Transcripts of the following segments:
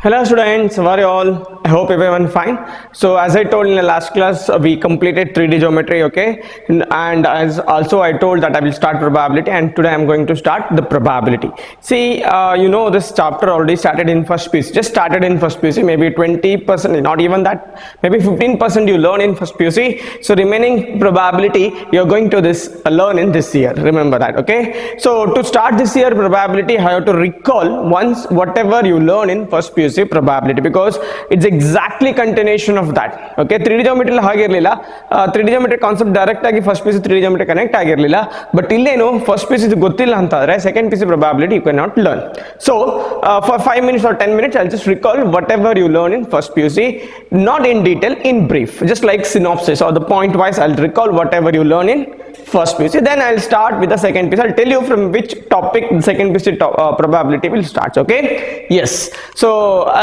Hello students, how are you all? I hope everyone fine. So as I told in the last class, we completed 3D geometry, okay? And as also I told that I will start probability, and today I am going to start the probability. See, this chapter already started in first piece, just started in first PUC, maybe 20%, not even that, maybe 15% you learn in first PUC. So remaining probability you are going to learn in this year, remember that, okay? So to start this year probability, I have to recall once whatever you learn in first PUC probability, because it's exactly continuation of that, okay? 3D geometry ಹಾಗಿರಲಿಲ್ಲ, 3D geometry concept direct ಆಗಿ first PUC 3D geometry connect ಆಗಿರಲಿಲ್ಲ, but ಇಲ್ಲೇನು first PUC ಗೊತ್ತಿಲ್ಲ ಅಂತಾದ್ರೆ second PUC probability you cannot learn. So for 5 minutes or 10 minutes I'll just recall whatever you learn in first PUC, not in detail, in brief, just like synopsis or the point wise. I'll recall whatever you learn in first PUC, then I'll start with the second PUC. I'll tell you from which topic the second PUC probability will start, okay? Yes, so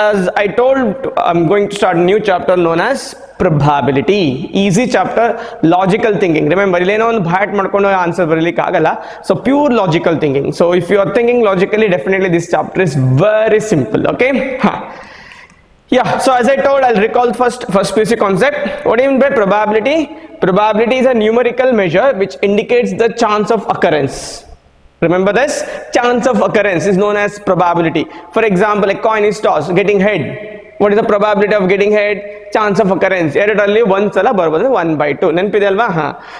as I told, I'm going to start a new chapter known as probability. Easy chapter, logical thinking. Remember, ileno ಒಂದು bat ಮಾಡ್ಕೊಂಡು answer ಬರಲಿಕ್ಕೆ ಆಗಲ್ಲ, so pure logical thinking. So if you are thinking logically, definitely this chapter is very simple, okay? Yeah, so as I told, I'll recall first PUC concept. What do you mean by probability? Probability is a numerical measure which indicates the chance of occurrence. Remember this? Chance of occurrence is known as probability. For example, a coin is tossed, getting head. What is the probability of getting head? Chance of occurrence. ಎರಡರಲ್ಲಿ ಒಂದ್ಸಲ ಬರ್ಬೋದು, 1/2. ನೆನಪಿದೆ ಅಲ್ವಾ?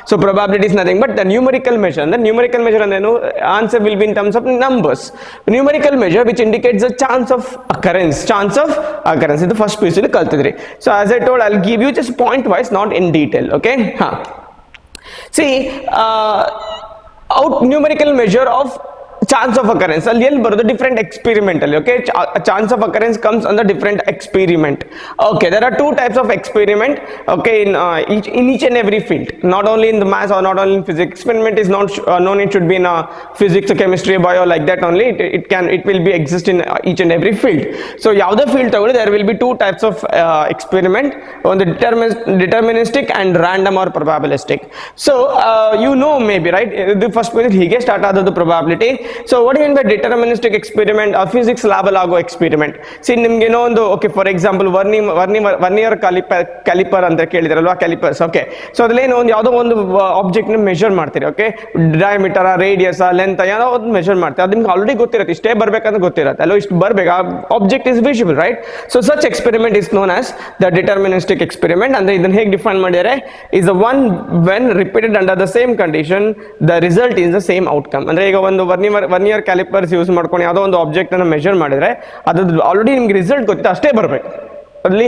So probability is nothing but the numerical measure. The numerical measure ಅಂದ್ರೇನು? Answer will be in terms of numbers. The numerical measure which indicates the chance of occurrence. Chance of occurrence. ಇದು first PUC ಕಲ್ತಿದ್ರಿ. So as I told, I'll give you just point wise, not in detail, okay? See, numerical measure of chance of occurrence ಅಲ್ಲಿ ಎಲ್ಲಿ ಬರೋದು? Different experiment ಅಲ್ಲಿ, okay? Chance of occurrence comes on the different experiment, okay? There are two types of experiment, okay? in each and every field, not only in the maths or not only in physics. Experiment is not known, it should be in physics, chemistry, bio, like that only. It will be exist in each and every field. So ಯಾವುದೇ field ತಗೊಳ್ಳಿ, there will be two types of experiment, on the deterministic and random or probabilistic. So maybe, right, the first point ಹೀಗೆ start ಆದದ್ದು probability. So what do you mean by deterministic experiment or physics lab ಅಲ್ಲಿ ಆಗೋ experiment? See, ನಿಮ್ಗೆ ಏನೋ ಒಂದು, okay, for example vernier caliper ಅಂತ ಕೇಳಿದ್ರಲ್ವಾ, callipers, okay? So ಅದ್ರಲ್ಲಿ ಒಂದು ಯಾವುದೋ ಒಂದು ಆಬ್ಜೆಕ್ಟ್ ನ ಮೆಷರ್ ಮಾಡ್ತೀರಿ, ಓಕೆ? ಡಯಾಮೀಟರ್, ರೇಡಿಯಸ್, ಲೆಂತ್, ಏನೋ ಒಂದು ಮೆಷರ್ ಮಾಡ್ತೀರಿ. ಅದು ನಿಮ್ಗೆ ಆಲ್ರೆಡಿ ಗೊತ್ತಿರುತ್ತೆ, ಇಷ್ಟೇ ಬರ್ಬೇಕಂತ ಗೊತ್ತಿರುತ್ತೆ ಅಲ್ಲೋ, ಇಷ್ಟು ಬರ್ಬೇಕು, object is visible, right? So such experiment is known as the deterministic experiment. ಅಂದ್ರೆ ಇದನ್ನ ಹೇಗೆ ಡಿಫೈನ್ ಮಾಡಿದರೆ, is the one when repeated under the same condition the result is the same outcome. ಅಂದ್ರೆ ಈಗ ಒಂದು ವರ್ನಿಯರ್ ಕ್ಯಾಲಿಪರ್ಸ್ ಯೂಸ್ ಮಾಡ್ಕೊಂಡು ಯಾವುದೋ ಒಂದು ಆಬ್ಜೆಕ್ಟ್ ಅನ್ನು ಮೆಷರ್ ಮಾಡಿದ್ರೆ ಅದ್ರದ್ದು ಆಲ್ರೆಡಿ ನಿಮ್ಗೆ ರಿಸಲ್ಟ್ ಗೊತ್ತಿತ್ತು, ಅಷ್ಟೇ ಬರಬೇಕು, ಅಲ್ಲಿ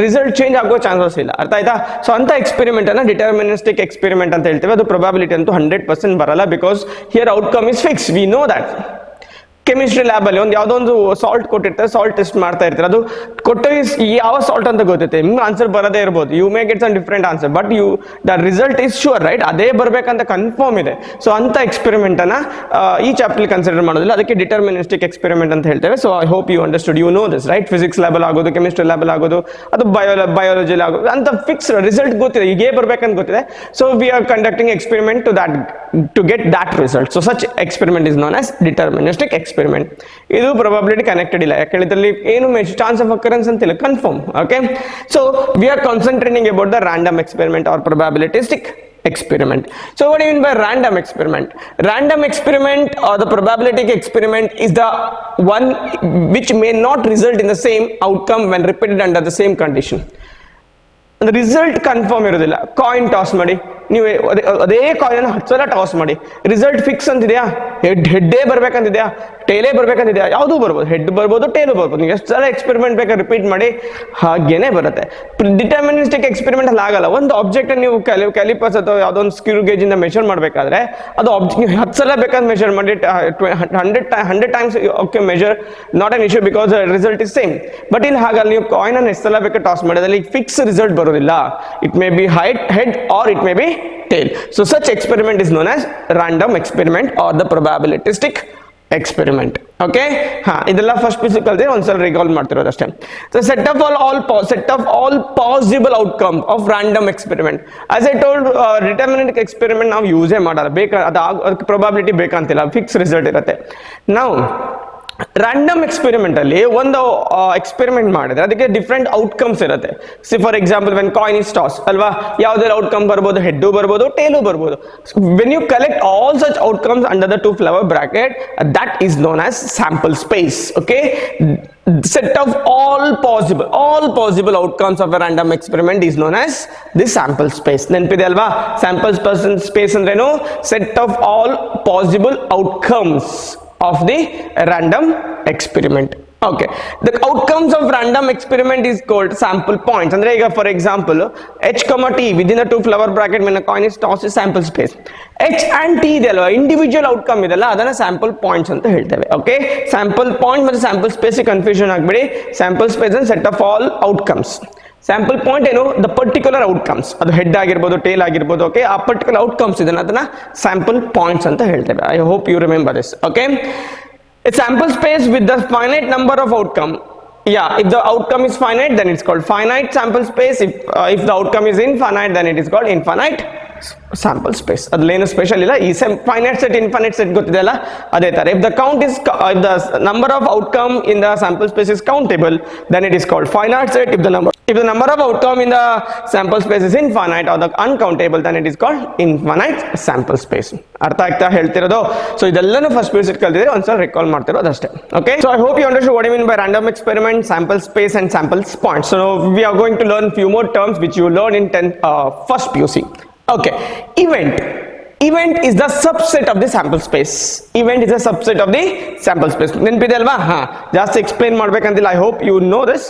ರಿಸಲ್ಟ್ ಚೇಂಜ್ ಆಗೋ ಚಾನ್ಸಸ್ ಇಲ್ಲ. ಅರ್ಥ ಆಯ್ತಾ? ಸೊ ಅಂತ ಎಕ್ಸ್ಪೆರಿಮೆಂಟ್ ಅನ್ನ ಡಿಟರ್ಮಿನಿಸ್ಟಿಕ್ ಎಕ್ಸ್ಪೆರಿಮೆಂಟ್ ಅಂತ ಹೇಳ್ತೇವೆ. ಅದು ಪ್ರೊಬಾಬಿಲಿಟಿ ಅಂತೂ 100% ಬರಲ್ಲ, because here outcome is fix, we know that. Chemistry lab ಅಲ್ಲಿ ಒಂದು ಯಾವುದೋ ಒಂದು ಸಾಲ್ಟ್ ಕೊಟ್ಟಿರ್ತಾರೆ, ಸಾಲ್ಟ್ ಟೆಸ್ಟ್ ಮಾಡ್ತಾ ಇರ್ತಾರೆ, ಅದು ಕೊಟ್ಟ ಯಾವ ಸಾಲ್ಟ್ ಅಂತ ಗೊತ್ತೈತೆ, ನಿಮ್ಗೆ ಆನ್ಸರ್ ಬರದೇ ಇರ್ಬೋದು, you may get some different answer, but the result is sure, right? ಅದೇ ಬರ್ಬೇಕಂತ ಕನ್ಫರ್ಮ್ ಇದೆ. ಸೊ ಅಂತ ಎಕ್ಸ್ಪೆರಿಮೆಂಟ್ ಅನ್ನ ಈ ಚಾಪ್ಟರ್ ಕನ್ಸಿಡರ್ ಮಾಡೋದಿಲ್ಲ, ಅದಕ್ಕೆ ಡಿಟರ್ಮಿನಿಸ್ಟಿಕ್ ಎಕ್ಸ್ಪೆರಿಮೆಂಟ್ ಅಂತ ಹೇಳ್ತೇವೆ. So I hope you understood, you know this, right? Physics lab ಅಲ್ಲಿ ಆಗೋದು, ಕೆಮಿಸ್ಟ್ರಿ ಲ್ಯಾಬ್ ಅಲ್ಲಿ ಆಗೋದು, ಅದು ಬಯಾಲಜಿಲಿ ಆಗೋದು, ಅಂತ ಫಿಕ್ಸ್ ರಿಸಲ್ಟ್ ಗೊತ್ತಿದೆ, ಹೀಗೆ ಬರ್ಬೇಕಂತ ಗೊತ್ತಿದೆ. So we are conducting experiment to get that result. So such experiment is known as deterministic experiment. ಇದು probability ಕನೆಕ್ಟೆಡ್ ಇಲ್ಲ, ಯಾಕೆ ಹೇಳಿದ್ರಲ್ಲಿ ಏನು ಚಾನ್ಸ್ ಆಫ್ ಅಕರೆನ್ಸ್ ಅಂತಿಲ್ಲ, confirm, okay? So we are concentrating about the random experiment or probabilistic experiment. So what do you mean by random experiment? Random experiment or the probabilistic experiment is the one which may not result in the same outcome when repeated under the same condition. Result confirm ಇರೋದಿಲ್ಲ. Coin toss ಮಾಡಿ, ನೀವು ಅದೇ coin 10 ಸಲ toss ಮಾಡಿ, result fix ಅಂತಿದೆಯಾ? ಹೆಡ್ಡೇ ಬರ್ಬೇಕಂತಿದೆಯಾ, ಟೇಲೇ ಬರ್ಬೇಕಂತಿದೆಯಾ? ಯಾವುದೂ ಬರ್ಬೋದು, head ಬರ್ಬೋದು, tail ಬರ್ಬೋದು. ನೀವು ಎಷ್ಟು ಸಲ ಎಕ್ಸ್ಪೆರಿಮೆಂಟ್ ಬೇಕಾದ್ರೆ ರಿಪೀಟ್ ಮಾಡಿ, ಹಾಗೇನೆ ಬರುತ್ತೆ. ಡಿಟರ್ಮಿನಿಸ್ಟಿಕ್ ಎಕ್ಸ್ಪೆರಿಮೆಂಟ್ ಅಲ್ಲಿ ಆಗಲ್ಲ. ಒಂದು ಆಬ್ಜೆಕ್ಟ್ ನೀವು ಕ್ಯಾಲಿಪರ್ಸ್ ಅಥವಾ ಯಾವುದೋ ಒಂದು ಸ್ಕ್ರೂ ಗೇಜ್ ಇಂದ ಮೆಷರ್ ಮಾಡಬೇಕಾದ್ರೆ, ಅದು ಆಬ್ಜೆಕ್ಟ್ ನೀವು 10 ಸಲ ಬೇಕಾದ್ರೆ ಮೆಷರ್ ಮಾಡಿ, 100 times okay measure, not an issue, because result is same. But ಇಲ್ಲಿ ಹಾಗಲ್ಲ, ನೀವು ಕಾಯಿನ್ ಅನ್ನು ಎಷ್ಟು ಸಲ ಬೇಕಾದ್ರೆ ಟಾಸ್ ಮಾಡಿದ್ರೆ ಫಿಕ್ಸ್ ರಿಸಲ್ಟ್ ಬರೋದಿಲ್ಲ. It may be head or it may be tail. So such experiment is known as random experiment or the probabilistic experiment. Okay? ಇದೆಲ್ಲ ಫಸ್ಟ್ PUC ಕಲ್ತಿದ್ರೆ ಒಂದ್ಸಲ ರಿಕಾಲ್ ಮಾಡ್ತಿರೋದು ಅಷ್ಟೇ. So set of all possible outcome of random experiment. As I told, deterministic experiment ನಾವು ಯೂಸೇ ಮಾಡಲ್ಲ, ಅದಕ್ಕೆ probability ಬೇಕಂತಿಲ್ಲ, fix result ಇರುತ್ತೆ. Now random experiment ಅಲ್ಲಿ ಒಂದು ಎಕ್ಸ್ಪೆರಿಮೆಂಟ್ ಮಾಡಿದ್ರೆ ಅದಕ್ಕೆ ಡಿಫ್ರೆಂಟ್ ಔಟ್ಕಮ್ಸ್ ಇರುತ್ತೆ. See for example when coin is toss ಅಲ್ವಾ, ಯಾವ್ದಾದ್ರು ಔಟ್ಕಮ್ ಬರ್ಬೋದು, ಹೆಡ್ಡು ಬರ್ಬೋದು, ಟೇಲು ಬರ್ಬೋದು. When you collect all such outcomes under the 2 flower bracket, that is known as sample space. Okay, set of all possible outcomes of a random experiment is known as the sample space. ನೆನಪಿದೆ ಅಲ್ವಾ, sample space ಅಂದ್ರೇನು? set of all possible outcomes of the random experiment. Okay, the outcomes of random experiment is called sample points. ಅಂದ್ರೆ ಈಗ for example h, t within a 2 flower bracket when a coin is tossed is sample space. h and t ಇದೆ ಅಲ್ವಾ, individual outcome ಇದೆಲ್ಲ, ಅದನ್ನ sample points ಅಂತ ಹೇಳ್ತೇವೆ. Okay, sample point ಮತ್ತು sample space confusion ಆಗಬೇಡಿ. Sample space and set of all outcomes. Sample point ಏನು? The particular outcomes, ಅದು ಹೆಡ್ ಆಗಿರ್ಬೋದು, ಟೇಲ್ ಆಗಿರ್ಬೋದು. ಓಕೆ, ಆ ಪರ್ಟಿಕ್ಯುಲರ್ ಔಟ್ಕಮ್ಸ್ ಇದನ್ನ ಅದನ್ನ ಸ್ಯಾಂಪಲ್ ಪಾಯಿಂಟ್ಸ್ ಅಂತ ಹೇಳ್ತೇವೆ. I hope you remember this. Okay, a sample space with the finite number of outcome. Yeah, if the outcome is finite, then it's called finite sample space. If the outcome is infinite, then it is called infinite sample space. ಅದ್ಲೇನು special ಇಲ್ಲ. ಈ finite set infinite set ಗೊತ್ತಿದೆಯಲ್ಲ, ಅದೇ ತರ. if the number of outcome in the sample space is countable, then it is called finite set. if the number of outcome in the sample space is infinite or the uncountable, then it is called infinite sample space. ಅರ್ಥ ಆಗ್ತಾ ಹೇಳ್ತಿರೋದು? So ಇದೆಲ್ಲನೂ first piece ಕಲ್ತಿದ್ರೆ ಒಂದ್ಸಲ recall ಮಾಡ್ತಿರೋದು ಅಷ್ಟೇ. Okay, so I hope you understood what I mean by random experiment, sample space and sample points. So we are going to learn few more terms which you learn in first PUC. Okay, event is the subset of the sample space. Event is a subset of the sample space. ನೆನಪಿದೆ ಅಲ್ವಾ? ಜಾಸ್ತಿ explain ಮಾಡ್ಬೇಕಂತಿಲ್ಲ. I hope you know this.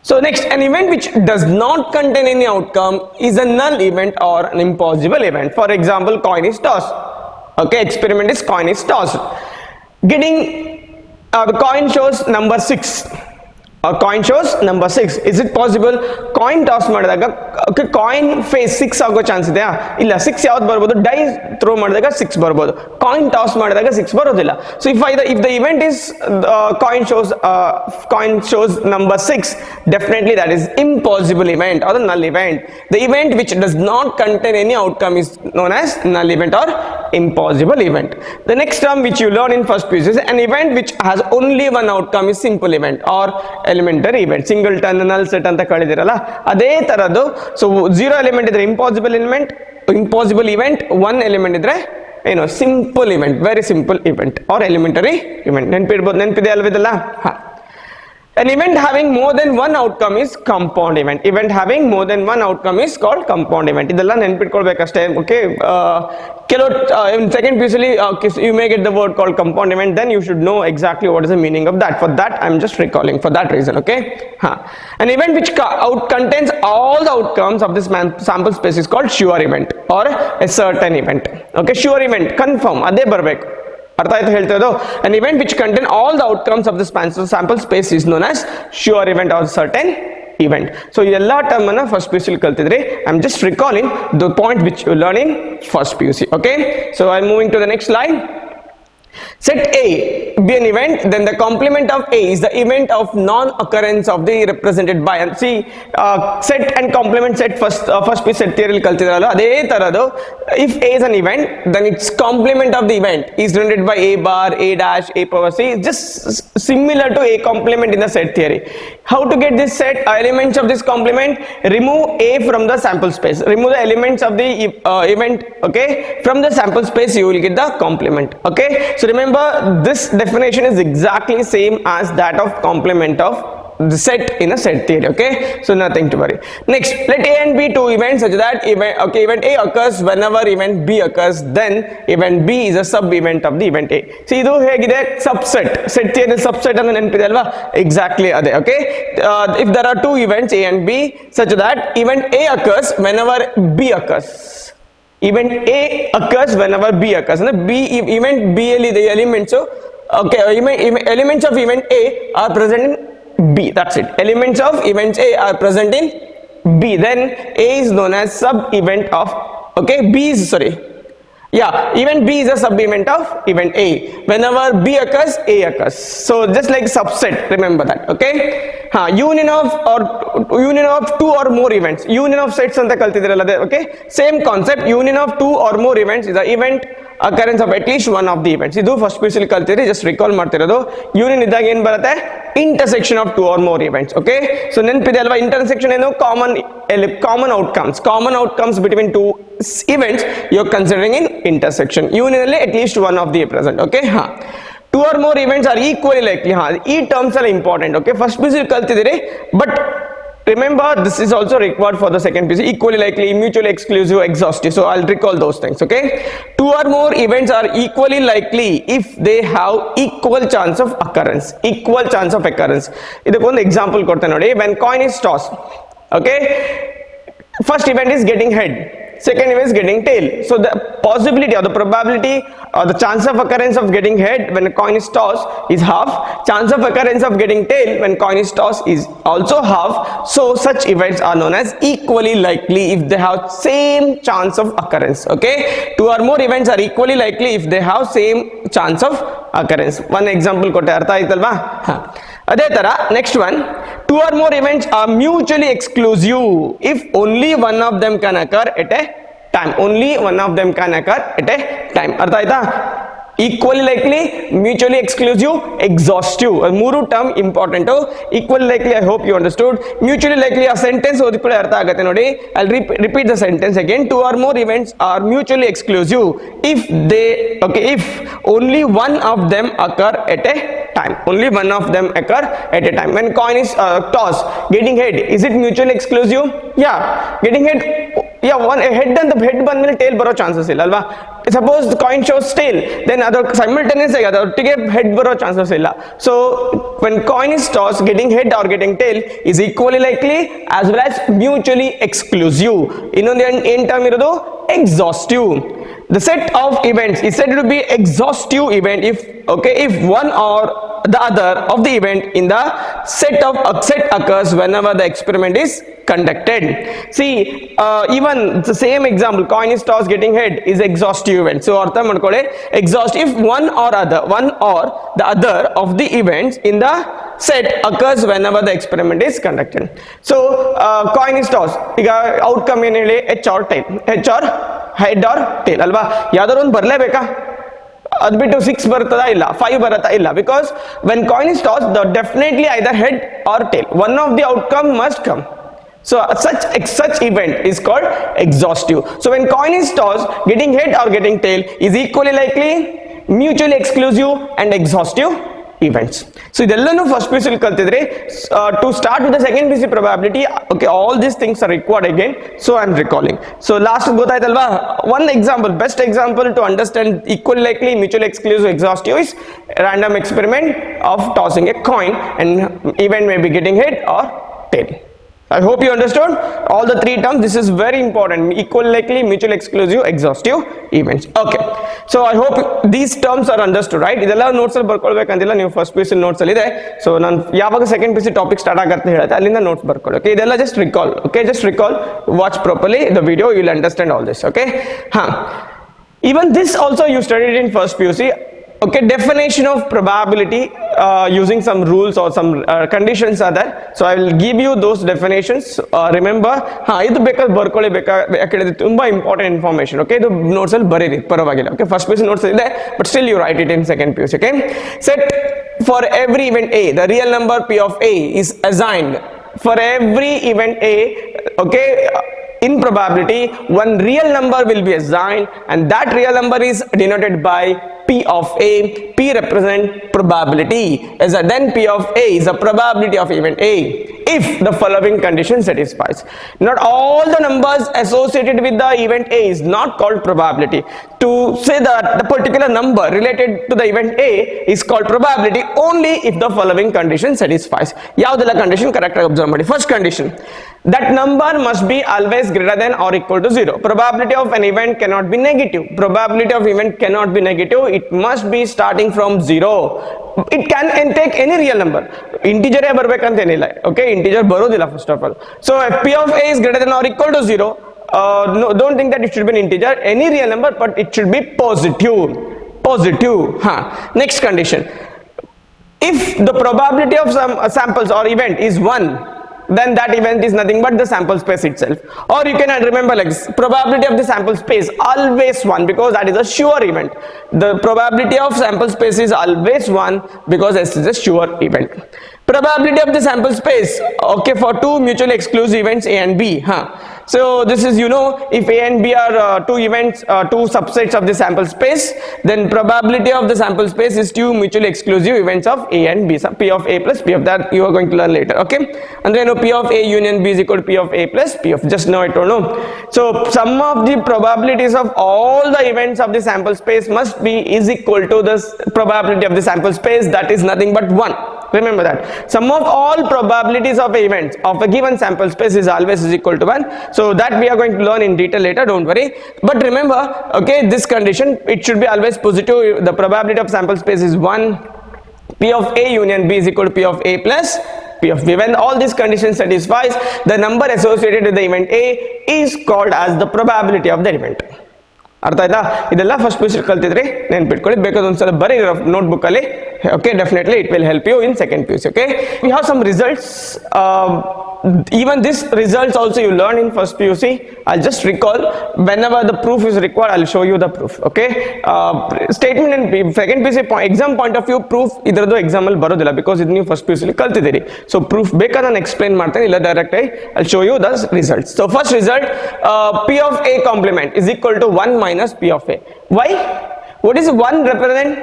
So next, an event which does not contain any outcome is a null event or an impossible event. For example, coin is tossed. Okay, experiment is coin is tossed. Getting the coin shows number 6. A coin shows number 6. Is it possible? Coin toss ಮಾಡಿದಾಗ coin face 6 ಆಗೋ chance ಇದೆಯಾ? ಇಲ್ಲ. 6 ಯಾವ್ದು ಬರ್ಬೋದು? Dye throw ಮಾಡಿದಾಗ 6 ಬರ್ಬೋದು. Coin toss ಮಾಡಿದಾಗ 6 ಬರೋದಿಲ್ಲ. So if the event is coin shows number 6, definitely that is impossible event or the null event. The event which does not contain any outcome is known as null event or impossible event. The next term which you learn in first piece is an event which has only one outcome is simple event or elementary event. Singleton, null set ಅಂತ ಕಳಿದಿರಲ್ಲ, ಅದೇ ತರದ್ದು. So 0 element ಇದ್ರೆ impossible event, 1 element ಇದ್ರೆ ಏನು? Simple event, very simple event or elementary event. ನೆನಪಿದೆ ಅಲ್ವಿದಲ್ಲ? An event having more than one outcome is compound event. Event having more than one outcome is called compound event. ಇದೆಲ್ಲ ನೆನಪಿಟ್ಕೊಳ್ಬೇಕಷ್ಟೇ. Okay, ಕೆಲವು in second PUC you may get the word called compound event, then you should know exactly what is the meaning of that. For that I am just recalling for that reason. Okay, an event which contains all the outcomes of this sample space is called sure event or a certain event. Okay, sure event, confirm, ಅದೇ ಬರಬೇಕು. ಅರ್ಥ ಆಯ್ತು ಹೇಳ್ತಿರೋದು? an event which contain all the outcomes of the sample space is known as sure event or certain event. So ಎಲ್ಲ term ಅನ್ನ first PUC ಕಲ್ತಿದ್ರಿ. I am just recalling the point which you learn in first PUC. Okay, so I am moving to the next slide. Set A be an event, then the complement of A is the event of non-occurrence of the represented by. And see, set and complement set first piece set theory kaltidrallo ade tarado. If A is an event, then its complement of the event is denoted by A bar, A dash, A power C, just similar to A complement in the set theory. How to get this set elements of this complement? Remove A from the sample space, remove the elements of the event. Okay, from the sample space you will get the complement. Okay, so remember this definition is exactly same as that of complement of the set in a set theory. Okay, so nothing to worry. Next, let A and B two events such that event A occurs whenever event B occurs, then event B is a sub event of the event A. See, ಇದು ಹೇಗಿದೆ? subset, set theory subset ಅಂತ ನೆನಪಿದೆ ಅಲ್ವಾ? exactly ಅದೇ. Okay, if there are two events A and B such that event A occurs whenever B occurs, event A occurs whenever B occurs, and the event B ಅಲ್ಲಿ the elements elements of event A are present in B. That's it. Elements of event A are present in B. Then A is known as sub event of event B is a sub event of event A. Whenever B occurs, A occurs. So just like subset, remember that. Okay, union of two or more events. Union of sets anta kaltidiralla. Okay, same concept. Union of two or more events is a event occurrence of at least one of the events. ಇದು first P U C ಕಲ್ತಿರಿ, just recall ಮಾಡ್ತಿರೋದು. Union ಇದ್ದಾಗ ಏನ್ ಬರುತ್ತೆ, intersection of two or more events. Okay, so ನೆನಪಿದೆ ಅಲ್ವಾ, intersection ಏನು, common outcomes between two events you're considering in intersection. Union ಅಲ್ಲಿ at least one of the present. Okay, two or more events are equally likely. ಈ terms ಎಲ್ಲ important. Okay, first P U C ಕಲ್ತಿದ್ದೀರಿ, but remember this is also required for the second piece: equally likely, mutually exclusive, exhaustive. So I'll recall those things. Okay, two or more events are equally likely if they have equal chance of occurrence. ಇದಕ್ಕೊಂದು example ಕೊಡ್ತೇನೆ ನೋಡಿ. when coin is tossed, okay, first event is getting head, second event is getting tail. So the possibility or the probability or the chance of occurrence of getting head when a coin is tossed is half. Chance of occurrence of getting tail when coin is tossed is also half. So such events are known as equally likely if they have same chance of occurrence. Okay, two or more events are equally likely if they have same chance of occurrence. One example ಕೊಟ್ಟೆ, ಅರ್ಥ ಆಯ್ತಲ್ವಾ? ಅದೇ ತರ next one, two or more events are mutually exclusive if only one of them can occur at a time. Only one of them can occur at a time. ಅರ್ಥ ಆಯ್ತಾ? Equally likely, mutually exclusive, exhaustive, ಮೂರು term important. Equally likely I hope you understood. Mutually likely ಆ sentence ಓದಿಕೊಳ್ಳಿ ಅರ್ಥ ಆಗುತ್ತೆ ನೋಡಿ. I repeat the sentence again. Two or more events are mutually exclusive if only one of them occur at a time. Only one of them occur at a time. When coin is tossed, getting head, is it mutually exclusive? Yeah, getting head, one head and the head ಬಂದ್ಮೇಲೆ tail ಬರೋ chances ಇಲ್ಲ ಅಲ್ವಾ. Suppose coin shows tail, then ಅದು simultaneous ಆಗಿ ಅದರೊಟ್ಟಿಗೆ head ಬರೋ chances ಇಲ್ಲ. So when coin is tossed, getting head or getting tail is equally likely as well as mutually exclusive. ಇನ್ನೊಂದು ಏನ್ ಟರ್ಮ್ ಇರೋದು, exhaustive. The set of events is said to be exhaustive event if one or the other of the event in the set occurs whenever the experiment is conducted. See, even the same example, coin is tossed, getting head is exhaustive event. So artha madkole, exhaustive if one or the other of the events in the set occurs whenever the experiment is conducted. So coin is tossed, iga outcome ಏನು ಹೇಳಿ, h or tail, head or tail ಅಲ್ವಾ. ಯಾವ್ದಾದ್ರು ಒಂದು ಬರಲೇಬೇಕಾ? ಅದು ಬಿಟ್ಟು 6 ಬರ್ತದಾ ಇಲ್ಲ, 5 ಬರುತ್ತಾ ಇಲ್ಲ. Because when coin is toss, definitely either head or tail, one of the outcome must come. So such event is called exhaustive. So when coin is tossed, getting head or getting tail is equally likely, mutually exclusive and exhaustive events. So ಇದೆಲ್ಲನೂ first P U C ಕಲ್ತಿದ್ರಿ. To start with the second P U C probability, okay, all these things are required again. So I am recalling. So last ಗೊತ್ತಾಯ್ತಲ್ವಾ? One example, best example to understand equally likely, mutually exclusive, exhaustive is random experiment of tossing a coin and event may be getting head or tail. I hope you understood all the three terms. This is very important: equal likely, mutually exclusive, exhaustive events. Okay, so I hope these terms are understood, right? ಇದೆಲ್ಲ notes ಅಲ್ಲಿ ಬರ್ಕೊಳ್ಬೇಕಂತಿಲ್ಲ, ನೀವು first P U C notes ಅಲ್ಲಿ ಇದೆ. So ನಾನು ಯಾವಾಗ second P U C topic start ಆಗುತ್ತೆ ಹೇಳುತ್ತೆ, ಅಲ್ಲಿಂದ ನೋಟ್ಸ್ ಬರ್ಕೊಳ್ಳಿ. ಓಕೆ, ಇದೆಲ್ಲ just recall. Okay, just recall, watch properly the video, you will understand all this. Okay, even this also you studied in first PUC. Okay, definition of probability using some rules or some conditions are there. So I will give you those definitions. Remember, idu ಬೇಕಾದ್ರೆ ಬರ್ಕೊಳ್ಳಿ, ಯಾಕಂದ್ರೆ ತುಂಬಾ important information. Okay, ಇದು notes ಅಲ್ಲಿ ಬರೀರಿ, ಪರವಾಗಿಲ್ಲ. Okay, first PUC notes ಇದೆ, but still you write it in second PUC. Okay, set for every event A, the real number P of A is assigned for every event A. Okay, in probability, one real number will be assigned, and that real number is denoted by P of A. P represent probability, then P of A is the probability of event A if the following condition satisfies. Not all the numbers associated with the event A is not called probability. To say that the particular number related to the event A is called probability only if the following condition satisfies. Yaudella condition correct ಆಗಿ observe ಮಾಡಿ. First condition, that number must be always greater than or equal to 0. Probability of an event cannot be negative. Probability of event cannot be negative. It must be starting from 0. It can take any real number. Integer ಬರ್ಬೇಕಂತ ಏನಿಲ್ಲ. Okay, integer ಬರೋದಿಲ್ಲ first of all. So if P of A is greater than or equal to 0, no, don't think that it should be an integer, any real number, but it should be positive. Next condition, if the probability of some samples or event is 1, then that event is nothing but the sample space itself. Or you can remember like probability of the sample space always 1 because that is a sure event. The probability of sample space is always 1 because S is a sure event. Probability of the sample space, okay, for two mutually exclusive events A and B. So this is, if A and B are two events, two subsets of the sample space, then probability of the sample space is two mutually exclusive events of A and B. So P of A plus P of that you are going to learn later, okay? And then P of A union B is equal to P of A plus P of, just now I don't know. So sum of the probabilities of all the events of the sample space must be is equal to the probability of the sample space, that is nothing but 1. Remember that sum of all probabilities of events of a given sample space is always is equal to 1. So that we are going to learn in detail later, don't worry. But remember, okay, this condition, it should be always positive. The probability of sample space is 1. P of A union B is equal to P of A plus P of B. When all these conditions satisfies, the number associated with the event A is called as the probability of the event. ಅರ್ಥ ಆಯ್ತಾ? ಇದೆಲ್ಲ first P U C ಕಲ್ತಿದ್ರಿ, ನೆನ್ಪಿಟ್ಕೊಳ್ಳಿ. ಬೇಕಾದ ಒಂದ್ಸಲ ಬರೀ notebook ಅಲ್ಲಿ. Okay, definitely it will help you in second PUC. Okay, we have some results. Even this results also you learn in first PUC. I'll just recall whenever the proof is required, I'll show you the proof. Okay, statement in second PUC exam point of view proof idradu exam al barodilla because idu ನೀವು first PUC ಅಲ್ಲಿ ಕಲ್ತಿದ್ದೀರಿ. So proof ಬೇಕಾದ ನಾನು explain ಮಾಡ್ತೇನೆ, ಇಲ್ಲ direct ಆಗಿ I'll show you the results. So first result, P of A complement is equal to 1 minus P of A. Why? What is 1 represent?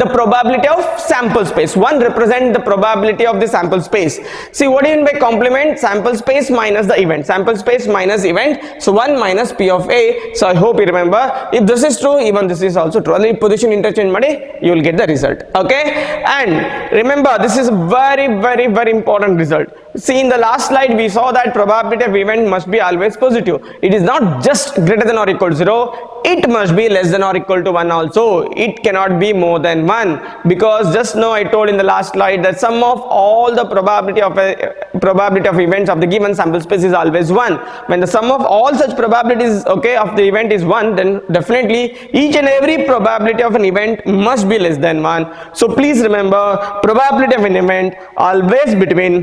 The probability of sample space. 1 represent the probability of the sample space. See, what do you mean by complement? Sample space minus the event. Sample space minus event. So 1 minus P of A. So I hope you remember. If this is true, even this is also true. Only position interchange madi, you will get the result. Okay. And remember, this is very, very, very important result. See, in the last slide we saw that probability of event must be always positive. It is not just greater than or equal to 0. It must be less than or equal to 1 also. It cannot be more than 1 because just now I told in the last slide that sum of all the probability of events of the given sample space is always 1. When the sum of all such probabilities, okay, of the event is 1, then definitely each and every probability of an event must be less than 1. So please remember, probability of an event always between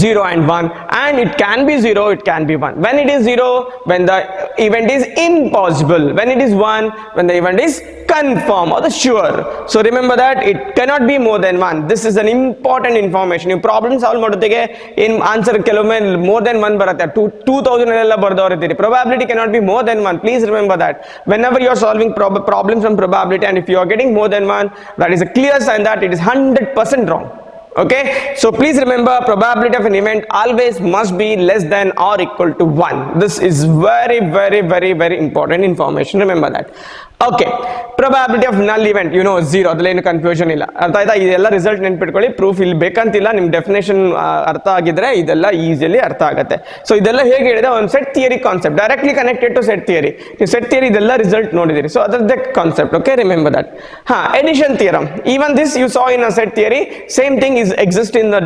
0 and 1, and it can be 0, it can be 1. When it is 0, when the event is impossible. When it is 1, when the event is confirm or the sure. So remember that it cannot be more than 1. This is an important information. You problem solve ಮಾಡೋದಕ್ಕೆ in answer ಕೆಲವೊಮ್ಮೆ more than 1 ಬರುತ್ತೆ. 2000 ಎಲ್ಲ ಬರ್ದವರಿದ್ದೀರಿ. Probability cannot be more than 1. Please remember that. Whenever you are solving problems from probability and if you are getting more than 1, that is a clear sign that it is 100% wrong. Okay, so please remember, probability of an event always must be less than or equal to 1. This is very, very, very, very important information. Remember that. Okay, probability of null event, 0. ಅದರಲ್ಲಿ ಏನು confusion ಇಲ್ಲ. ಅರ್ಥ ಆಯ್ತಾ? ಇದೆಲ್ಲ result ನೆನ್ಪಿಟ್ಕೊಳ್ಳಿ. Proof ಇಲ್ಲಿ ಬೇಕಂತಿಲ್ಲ. ನಿಮ್ definition ಅರ್ಥ ಆಗಿದ್ರೆ ಇದೆಲ್ಲ ಈಸಿಲಿ ಅರ್ಥ ಆಗುತ್ತೆ. ಸೊ ಇದೆಲ್ಲ ಹೇಗೆ ಹೇಳಿದೆ, ಒಂದು set theory concept directly connected to set theory. ನೀವು ಸೆಟ್ ಥಿಯರಿ ಇದೆಲ್ಲ ರಿಸಲ್ಟ್ ನೋಡಿದಿರಿ. ಸೊ ಅದರದ್ದೇ concept. Okay, remember that. Addition theorem, even this you saw in a set theory, same thing is exist in the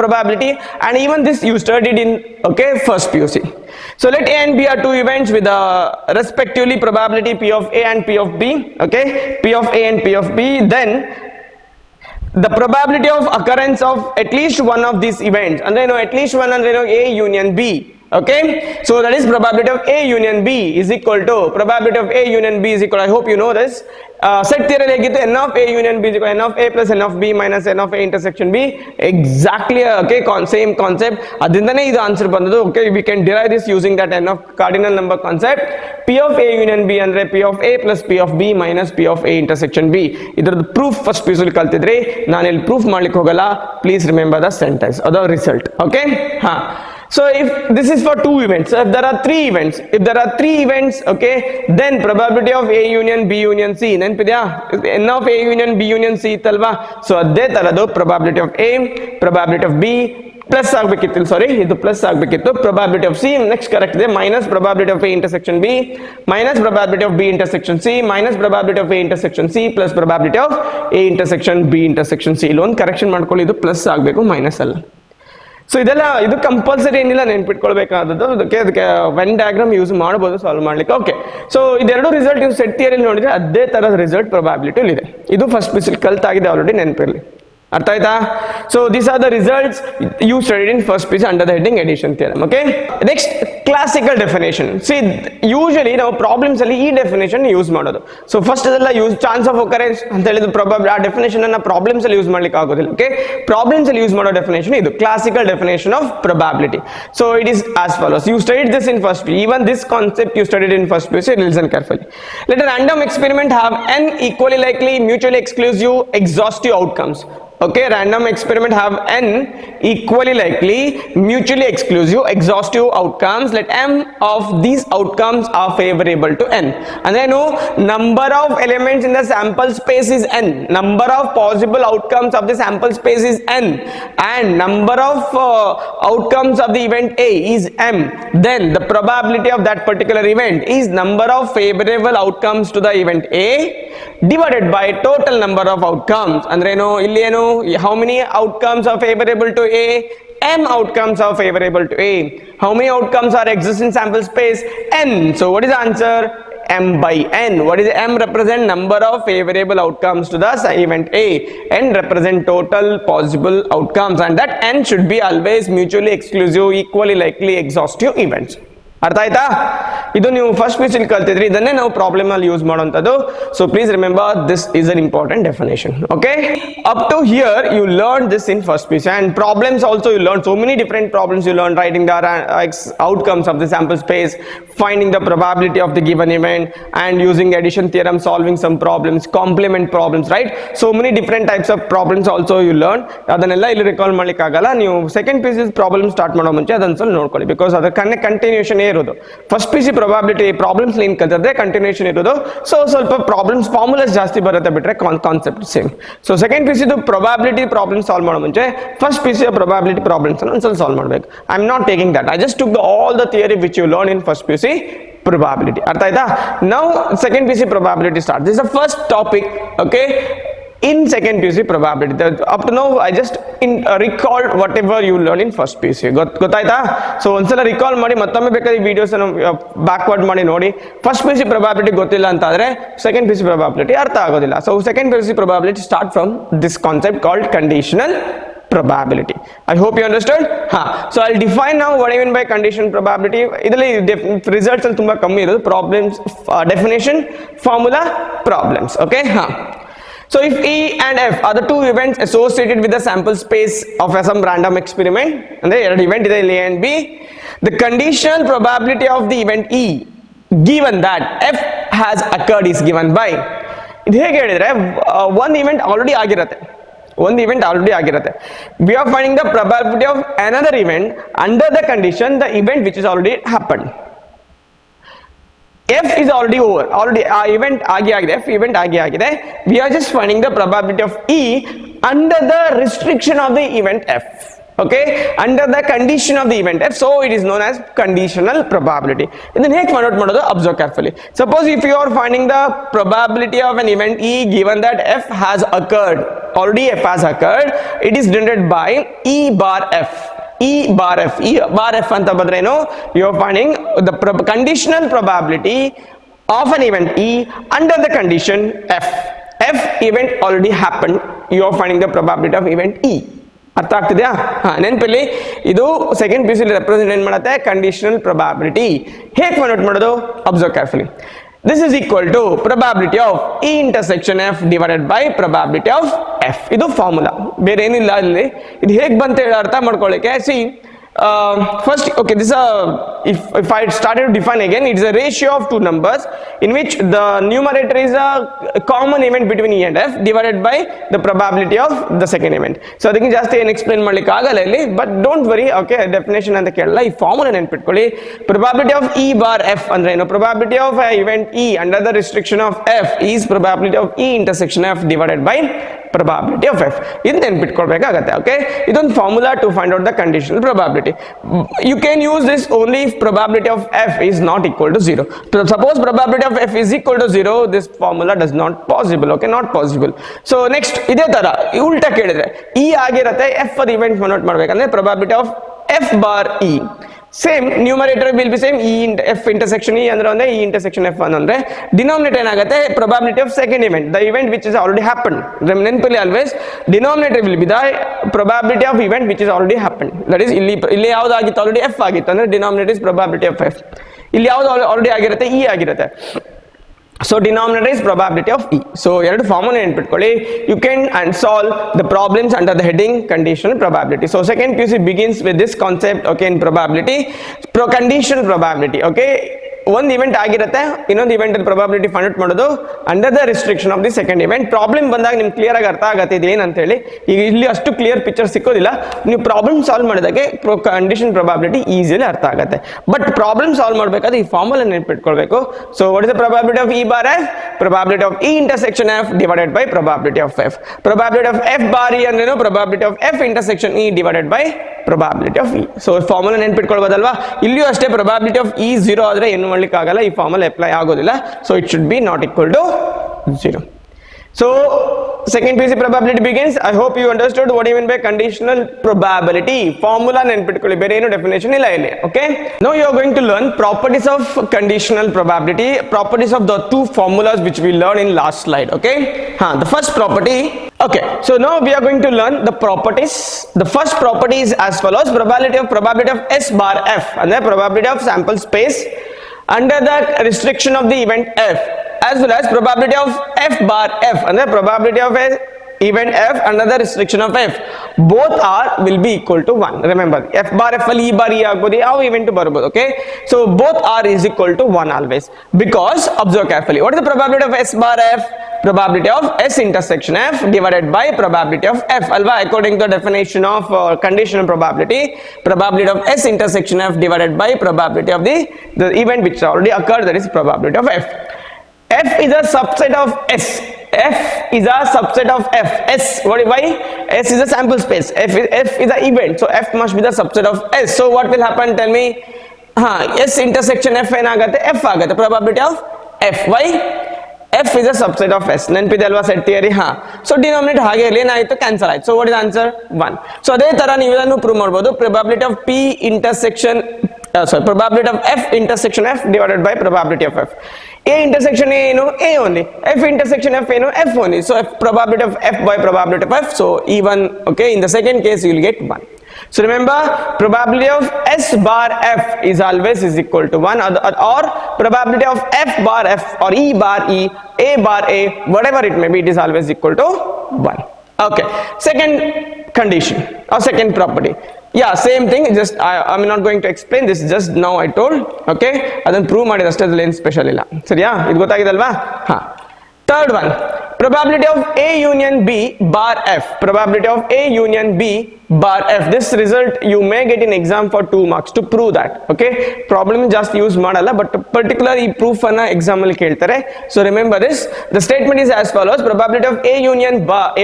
probability, and even this you studied in, okay, first PUC. So let A and B are two events with respectively probability P of A and P of B. Okay, P of A and P of B. Then the probability of occurrence of at least one of these events, and then at least one, and then A union B. Okay, so that is probability of A union B is equal to probability of A union B is equal, I hope you know this. Set theory ಹೇಗಿತ್ತು, n of A union B is equal to n of A plus n of B minus n of A intersection B. Exactly, okay, same concept. ಅದರಿಂದನೇ ಇದು answer ಬಂದದ್ದು. Okay, we can derive this using that n of cardinal number concept. P of A union B ಅಂದ್ರೆ P of A plus P of B minus P of A intersection B. ಇದರದ್ದು proof first PUC ಅಲ್ಲಿ ಕಲ್ತಿದ್ರಿ. ನಾನು ಇಲ್ಲಿ proof ಮಾಡ್ಲಿಕ್ಕೆ ಹೋಗಲ್ಲ. Please remember the sentence or the result. Okay, so if this is for two events, so if there are three events, okay, then probability of A union B union C, ನೆನಪಿದೆಯಾ? n of A union B union C ಇತ್ತಲ್ವಾ? ಸೊ ಅದೇ ತರದ್ದು probability of A, probability of B plus ಆಗಬೇಕಿತ್ತು, sorry ಇದು plus ಆಗಬೇಕಿತ್ತು. probability of C next correct ಇದೆ, minus probability of A intersection B minus probability of B intersection C minus probability of A intersection C plus probability of A intersection B intersection C. ಇಲ್ಲೊಂದು correction ಮಾಡ್ಕೊಳ್ಳಿ, ಇದು plus ಆಗಬೇಕು, minus ಅಲ್ಲ. So ಇದೆಲ್ಲ ಇದು compulsory ಏನಿಲ್ಲ, ನೆನ್ಪಿಟ್ಕೊಳ್ಬೇಕಾದದ್ದು. ಅದಕ್ಕೆ when diagram use ಮಾಡ್ಬೋದು ಸಾಲ್ವ್ ಮಾಡ್ಲಿಕ್ಕೆ. ಓಕೆ, ಸೊ ಇದೆರಡು ರಿಸಲ್ಟ್ ನೀವು ಸೆಟ್ ಥಿಯರಿ ನೋಡಿದ್ರೆ ಅದೇ ತರದ ರಿಸಲ್ಟ್ probability ಇದೆ. ಇದು ಫಸ್ಟ್ PUC ಕಲ್ತಾಗಿದೆ ಆಲ್ರೆಡಿ, ನೆನಪಿರಲಿ. ಅರ್ಥ ಆಯ್ತಾ? So these are the results you studied in first piece under the heading addition theorem. Okay, next classical definition. See usually ನಾವು ಪ್ರಾಬ್ಲಮ್ಸ್ ಅಲ್ಲಿ ಈ ಡೆಫಿನೇಷನ್ ಯೂಸ್ ಮಾಡೋದು. ಸೊ ಫಸ್ಟ್ ಅದೆಲ್ಲ ಯೂಸ್ ಚಾನ್ಸ್ ಆಫ್ ಒಕರೆನ್ಸ್ ಅಂತ ಹೇಳಿದ್ರು, ಆ ಡೆಫಿನೇಷನ್ ಅನ್ನ problems ಅಲ್ಲಿ ಯೂಸ್ ಮಾಡ್ಲಿಕ್ಕೆ ಆಗೋದಿಲ್ಲ. ಓಕೆ, ಪ್ರಾಬ್ಲಮ್ಸ್ ಅಲ್ಲಿ ಯೂಸ್ ಮಾಡೋ ಡೆಫಿನೇಷನ್ ಇದು classical definition of probability. So it is as follows. You studied this in first P, even this concept you studied in first P. Listen carefully. Let a random experiment have n equally likely, mutually exclusive, exhaustive outcomes. Okay, random experiment have n equally likely, mutually exclusive, exhaustive outcomes. Let m of these outcomes are favorable to n. And then number of elements in the sample space is n. Number of possible outcomes of the sample space is n. And number of outcomes of the event A is m. Then the probability of that particular event is number of favorable outcomes to the event A divided by total number of outcomes. Andre illi eno how many outcomes are favorable to A? M outcomes are favorable to A. How many outcomes are exist in sample space? N. So what is the answer? M by n. What is M? Represent number of favorable outcomes to the event A. N represent total possible outcomes, and that n should be always mutually exclusive, equally likely, exhaustive events. ಅರ್ಥ ಆಯ್ತಾ? ಇದು ನೀವು first piece ಇಲ್ಲಿ ಕಲ್ತಿದ್ರಿ, ಇದನ್ನೇ ನಾವು problem ಅಲ್ಲಿ use ಮಾಡುವಂಥದ್ದು. So please remember this is an important definition. Okay, up to here you learn this in first piece, and problems also you learn so many different problems. You learn writing the outcomes of the sample space, finding the probability of the given event, and using addition theorem, solving some problems, complement problems, right? So many different types of problems also you learn. ಅದನ್ನೆಲ್ಲ ಇಲ್ಲಿ recall ಮಾಡ್ಲಿಕ್ಕೆ ಆಗಲ್ಲ. ನೀವು second piece problem start ಮಾಡೋ ಮುಂಚೆ ಅದನ್ನ ಸ್ವಲ್ಪ ನೋಡ್ಕೊಳ್ಳಿ, ಬಿಕಾಸ್ ಅದರ ಕಂಟಿನ್ಯೂಷನ್ ಇರೋದು. First P C probability problems ಏನ್ ಕಲ್ತಿದ್ರೆ ಕಂಟಿನ್ಯೂಷನ್ ಇರೋದು. ಸೊ ಸ್ವಲ್ಪ ಪ್ರಾಬ್ಲಮ್ಸ್ ಫಾರ್ಮುಲಾಸ್ ಜಾಸ್ತಿ ಬರುತ್ತೆ, ಬಿಟ್ರೆ concept same. So second P C probability problem solve ಮಾಡೋ ಮುಂಚೆ first P C probability problems ಅನ್ನು ಒಂದ್ಸಲ ಸಾಲ್ವ್ ಮಾಡಬೇಕು. I am not taking that, I just took all the theory which you learn in first P C probability. ಅರ್ಥ ಆಯ್ತಾ? Now second PC probability start. This is the first topic, okay, in second PC probability. Up to now I just recalled whatever you learned in first PC. ಗೊತ್ತಾಯ್ತಾ? So ಒಂದ್ಸಲ recall ಮಾಡಿ ಮತ್ತೊಮ್ಮೆ ಬೇಕಾದ್ರೆ ಈ videos ಅನ್ನು backward ಮಾಡಿ ನೋಡಿ. First PC probability ಗೊತ್ತಿಲ್ಲ ಅಂತ ಆದ್ರೆ ಸೆಕೆಂಡ್ PC probability ಅರ್ಥ ಆಗೋದಿಲ್ಲ. So second PC probability start from this concept called conditional probability. I hope you understood. So I'll define now what I mean by conditional probability. ಇದರಲ್ಲಿ results ಅಲ್ಲಿ ತುಂಬಾ ಕಮ್ಮಿ ಇರೋದು. Problems, definition, formula, problems. Okay, so if E and F are the two events associated with the sample space of some random experiment, ಅಂದ್ರೆ ಎರಡು event ಇದೆ ಇಲ್ಲಿ A and B, the conditional probability of the event E given that F has occurred is given by, ಇದು ಹೇಗೆ ಹೇಳಿದ್ರೆ ಒಂದು event already ಆಗಿರುತ್ತೆ, we are finding the probability of another event under the condition the event which is already happened. F is already over, event ಆಗಿದೆ, F event ಆಗಿದೆ. We are just finding the probability of E under the restriction of the event F. Okay, under the condition of the event F, so it is known as conditional probability. Then ಹೇಗೆ find out ಮಾಡೋದು? Observe carefully. Suppose if you are finding the probability of an event E given that F has occurred, already F has occurred, it is denoted by E bar F. E bar F ಅಂತ ಬಂದ್ರೆ ಏನು? You are finding the conditional probability of an event E under the condition F. F event already happened, you are finding the probability of event E. ಅರ್ಥ ಆಗ್ತಿದೆಯಾ? ನೆನಪಲ್ಲಿ ಇದು second P C represent ಏನ್ ಮಾಡುತ್ತೆ? Conditional probability. ಹೇಗೆ find out ಮಾಡೋದು? Observe carefully. This is equal to probability of E intersection F divided by probability of F. ಇದು formula, ಬೇರೆ ಏನಿಲ್ಲ ಇಲ್ಲಿ. ಇದು ಹೇಗೆ ಬಂತ ಹೇಳಿ ಅರ್ಥ ಮಾಡ್ಕೊಳ್ಳಿಕ್ಕೆ, C first, okay, this if I started to define again, it is a ratio of two numbers in which the numerator is a common event between E and F divided by the probability of the second event. So ಅದಕ್ಕೆ ಜಾಸ್ತಿ ಏನು explain ಮಾಡ್ಲಿಕ್ಕೆ ಆಗಲ್ಲ ಇಲ್ಲಿ, but don't worry. Okay, definition ಅಂತ ಕೇಳಲ್ಲ, ಈ formula ನೆನ್ಪಿಟ್ಕೊಳ್ಳಿ. probability of E bar F ಅಂದ್ರೆ ಏನು? probability of event E under the restriction of F is probability of E intersection F divided by probability of F. ಇದು ನೆನ್ಪಿಟ್ಕೊಳ್ಬೇಕಾಗತ್ತೆ. Okay, ಇದೊಂದು formula to find out the conditional probability. You can use this only if probability of F is not equal to 0. Suppose probability of F is equal to 0, this formula does not possible. Okay, not possible. So next, ಇದೇ ತರ ಉಲ್ಟಾ ಕೇಳಿದ್ರೆ E ಆಗಿರುತ್ತೆ, F ಅದ event note ಮಾಡ್ಬೇಕಂದ್ರೆ probability of F bar E same numerator will be same E F intersection E ಅಂದ್ರೆ ಒಂದೇ E intersection F ಅಂದ್ರೆ ಡಿನಾಮಿನೇಟರ್ ಏನಾಗುತ್ತೆ probability of second event the event which is already happen ನೆನಪಲ್ಲಿ always denominator will be the probability of event which is already happen that is ಇಲ್ಲಿ ಯಾವ್ದಾಗಿತ್ತು already F ಆಗಿತ್ತು ಅಂದ್ರೆ denominator is probability of F ಇಲ್ಲಿ ಯಾವ್ದು already ಆಗಿರುತ್ತೆ E ಆಗಿರುತ್ತೆ so denominator is probability of E. So ಎರಡು formula ನೆನಪಿಟ್ಕೊಳ್ಳಿ you can and solve the problems under the heading conditional probability. So second PUC begins with this concept okay in probability conditional probability okay ಒಂದು event ಆಗಿರುತ್ತೆ ಇನ್ನೊಂದು event ಅಲ್ಲಿ probability find out ಮಾಡೋದು under the restriction of the second event problem ಬಂದಾಗ ನಿಮ್ಗೆ clear ಆಗಿ ಅರ್ಥ ಆಗುತ್ತೆ ಇದು ಏನಂತ ಹೇಳಿ ಈಗ ಇಲ್ಲಿ ಅಷ್ಟು ಕ್ಲಿಯರ್ ಪಿಕ್ಚರ್ ಸಿಕ್ಕೋದಿಲ್ಲ ನೀವು ಪ್ರಾಬ್ಲಮ್ ಸಾಲ್ವ್ ಮಾಡಿದಾಗೆ ಕಂಡೀಷನ್ ಪ್ರೊಬಾಬಿಲಿಟಿ ಈಸಿಲಿ ಅರ್ಥ ಆಗುತ್ತೆ ಬಟ್ ಪ್ರಾಬ್ಲಮ್ ಸಾಲ್ವ್ ಮಾಡಬೇಕಾದ್ರೆ ಈ ಫಾರ್ಮುಲಾ ನೆನಪಿಟ್ಕೊಳ್ಬೇಕು so what is the probability of E bar F probability of E intersection F divided by probability of F probability of F bar E ಅಂದ್ರೇನು probability of F intersection E divided by probability of E so formula ನೆನಪಿಟ್ಕೊಳ್ಬೋದಲ್ವಾ ಇಲ್ಲಿಯೂ ಅಷ್ಟೇ probability of E 0 ಆದ್ರೆ ಏನು ಮಾಡ್ಲಿಕ್ಕೆ ಆಗಲ್ಲ ಈ formula apply ಆಗೋದಿಲ್ಲ so it should be not equal to 0 so second PUC probability begins I hope you understood what you mean by conditional probability formula ನೆನಪಿಟ್ಕೊಳ್ಳಿ ಬೇರೆ ಏನು ಡೆಫಿನೇಷನ್ ಇಲ್ಲ ಇಲ್ಲಿ okay now you are going to learn properties of conditional probability properties of the two formulas which we learned in last slide okay the first property okay so now we are going to learn the properties the first property is as follows probability of S bar F and the probability of sample space under the restriction of the event F as well as probability of F bar F and the probability of event F under the restriction of F both are will be equal to 1 remember F bar F ಅಲ್ಲಿ E bar E ಆಗ್ಬೋದು ಯಾವ event ಬರ್ಬೋದು okay so both are is equal to 1 always because observe carefully what is the probability of S bar F probability of S intersection F divided by probability of F alva according to the definition of conditional probability probability of S intersection F divided by probability of the event which already occurred that is probability of F F is a subset of S F is a subset of F S why S is a sample space F is an event so F must be the subset of S so what will happen tell me S intersection F ಏನಾಗುತ್ತೆ F ಆಗುತ್ತೆ probability of F why F is a subset of S ನೆನಪಿದೆ ಅಲ್ವಾ set theory so denominator ಹಾಗೆ ಇರಲಿ ಏನಾಯಿತು cancel ಆಯ್ತು so what is answer 1 so ಅದೇ ತರ ನೀವು ಇದನ್ನು ಪ್ರೂವ್ ಮಾಡಬಹುದು probability of P intersection probability of F intersection F divided by probability of F A intersection ಏನು A only F intersection F ಏನು F only so F probability of F by probability of F so even okay in the second case you will get 1 so remember probability of S bar F is always is equal to 1 or probability of F bar F or E bar E A bar A whatever it may be it is always equal to 1 okay second condition or second property yeah same thing just I'm not going to explain this just now I told okay ಅದನ್ನ prove ಮಾಡಿದ ಅಷ್ಟೇ ಅದ್ರಲ್ಲಿ ಏನು special ಇಲ್ಲ ಸರಿಯಾ ಇದು ಗೊತ್ತಾಗಿದಲ್ವಾ third one probability of A union B bar F probability of A union B bar F this result you may get in exam for 2 marks to prove that okay problem just use ಮಾಡಲ್ಲ but particular ಈ proof ಅನ್ನ exam ಅಲ್ಲಿ ಕೇಳ್ತಾರೆ so remember this the statement is as follows probability of A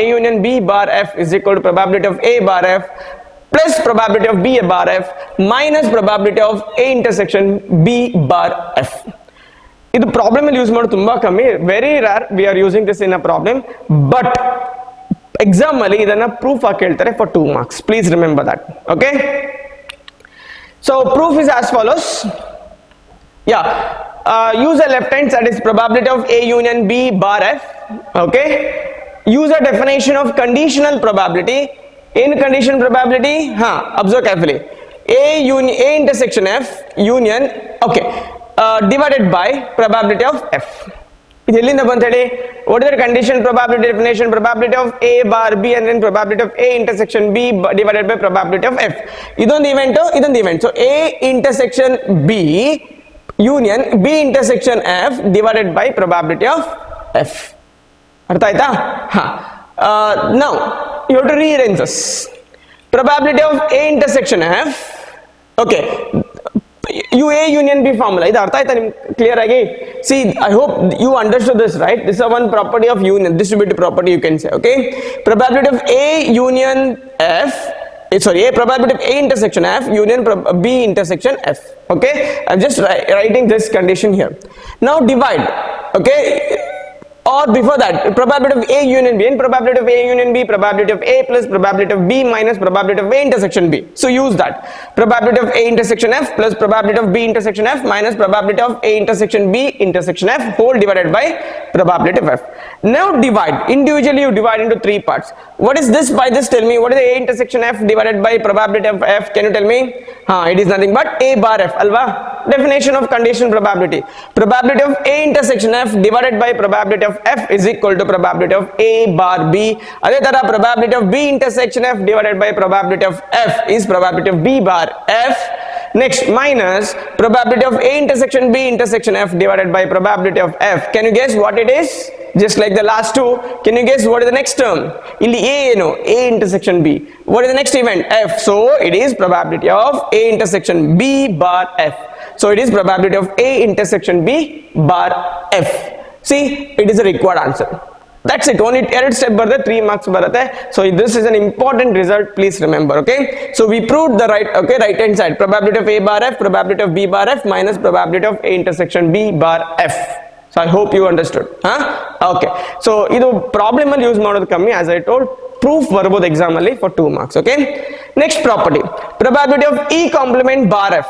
union B bar F is equal to probability of A bar F plus probability of B bar F minus probability of A intersection B bar F ಇದು problem ಅಲ್ಲಿ use ಮಾಡೋದು ತುಂಬಾ ಕಮ್ಮಿ very rare we are using this in a problem but exam ಅಲ್ಲಿ ಇದನ್ನ proof ಆಗಿ ಕೇಳ್ತಾರೆ for 2 marks please remember that okay so proof is as follows use a left hand that is probability of A union B bar F okay use a definition of conditional probability in conditional probability observe carefully A intersection F union okay divided by probability of F ಇದು ಎಲ್ಲಿಂದ ಬಂತ ಹೇಳಿ what is the conditional probability definition probability of A bar B and then probability of A intersection B divided by probability of F ಇದೊಂದು event so A intersection B union B intersection F divided by probability of F ಅರ್ಥ ಆಯ್ತಾ now you have to rearrange this probability of A intersection F okay A union B formula ಇದು ಅರ್ಥ ಆಯ್ತಾ ನಿಮ್ಗೆ clear ಆಗಿ see I hope you understood this right this is one property of union distributive property you can say okay probability of A union F probability of A intersection F union B intersection F okay I'm just writing this condition here now divide okay or before that probability of A union B, and probability of A union B, probability of A plus probability of B minus probability of A intersection B. So use that probability of A intersection F plus probability of B intersection F minus probability of A intersection B intersection F whole divided by probability of F. Now divide individually, you divide into three parts. What is this by this? Tell me, what is A intersection F divided by probability of F? Can you tell me? It is nothing but A bar F, alva. Definition of conditional probability: probability of A intersection F divided by probability of F is equal to probability of A bar B. Adhe tara probability of B intersection F divided by probability of F is probability of B bar F. Next, minus probability of A intersection B intersection F divided by probability of F. Can you guess what it is? Just like the last two, can you guess what is the next term? Illi A, no, A intersection B. What is the next event? F. So it is probability of A intersection B bar F. So it is probability of A intersection B bar F. See, it is a required answer. That's it. Only 2 step barade 3 marks barate. So this is an important result, please remember. Okay, so we proved the right hand side, probability of A bar F, probability of B bar F minus probability of A intersection B bar F. So I hope you understood. Okay, so idu problem alli use madodu kammi, as I told. Proof barabodu exam alli for 2 marks. Okay, next property, probability of E complement bar F.